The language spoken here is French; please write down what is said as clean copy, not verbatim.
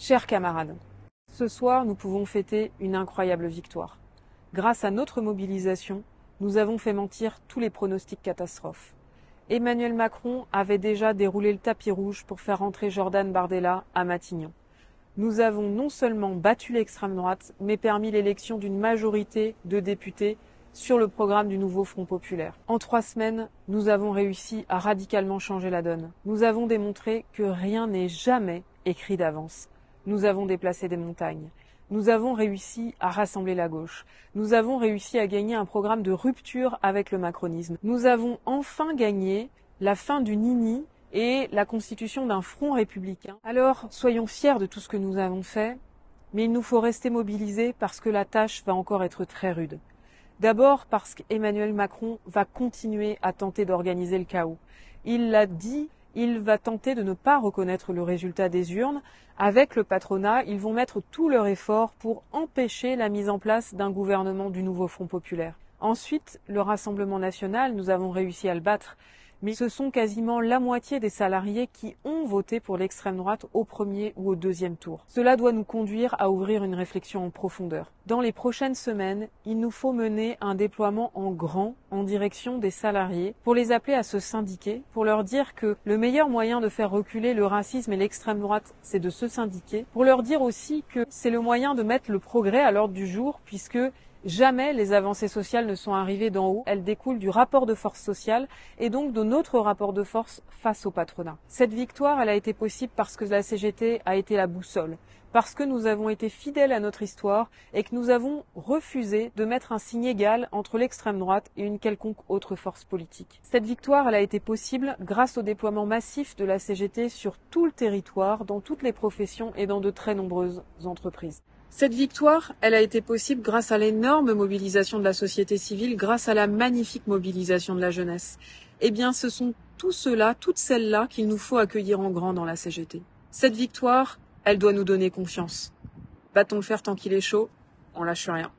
Chers camarades, ce soir, nous pouvons fêter une incroyable victoire. Grâce à notre mobilisation, nous avons fait mentir tous les pronostics catastrophes. Emmanuel Macron avait déjà déroulé le tapis rouge pour faire rentrer Jordan Bardella à Matignon. Nous avons non seulement battu l'extrême droite, mais permis l'élection d'une majorité de députés sur le programme du nouveau Front populaire. En 3 semaines, nous avons réussi à radicalement changer la donne. Nous avons démontré que rien n'est jamais écrit d'avance. Nous avons déplacé des montagnes. Nous avons réussi à rassembler la gauche. Nous avons réussi à gagner un programme de rupture avec le macronisme. Nous avons enfin gagné la fin du nini et la constitution d'un front républicain. Alors, soyons fiers de tout ce que nous avons fait, mais il nous faut rester mobilisés parce que la tâche va encore être très rude. D'abord parce qu'Emmanuel Macron va continuer à tenter d'organiser le chaos. Il l'a dit, il va tenter de ne pas reconnaître le résultat des urnes. Avec le patronat, ils vont mettre tout leur effort pour empêcher la mise en place d'un gouvernement du nouveau Front populaire. Ensuite, le Rassemblement national, nous avons réussi à le battre. Mais ce sont quasiment la moitié des salariés qui ont voté pour l'extrême droite au premier ou au deuxième tour. Cela doit nous conduire à ouvrir une réflexion en profondeur. Dans les prochaines semaines, il nous faut mener un déploiement en grand en direction des salariés pour les appeler à se syndiquer, pour leur dire que le meilleur moyen de faire reculer le racisme et l'extrême droite, c'est de se syndiquer, pour leur dire aussi que c'est le moyen de mettre le progrès à l'ordre du jour puisque jamais les avancées sociales ne sont arrivées d'en haut, elles découlent du rapport de force sociale et donc de notre rapport de force face au patronat. Cette victoire, elle a été possible parce que la CGT a été la boussole, parce que nous avons été fidèles à notre histoire et que nous avons refusé de mettre un signe égal entre l'extrême droite et une quelconque autre force politique. Cette victoire, elle a été possible grâce au déploiement massif de la CGT sur tout le territoire, dans toutes les professions et dans de très nombreuses entreprises. Cette victoire, elle a été possible grâce à l'énorme mobilisation de la société civile, grâce à la magnifique mobilisation de la jeunesse. Eh bien, ce sont tous ceux-là, toutes celles-là qu'il nous faut accueillir en grand dans la CGT. Cette victoire, elle doit nous donner confiance. Battons le fer tant qu'il est chaud, on lâche rien.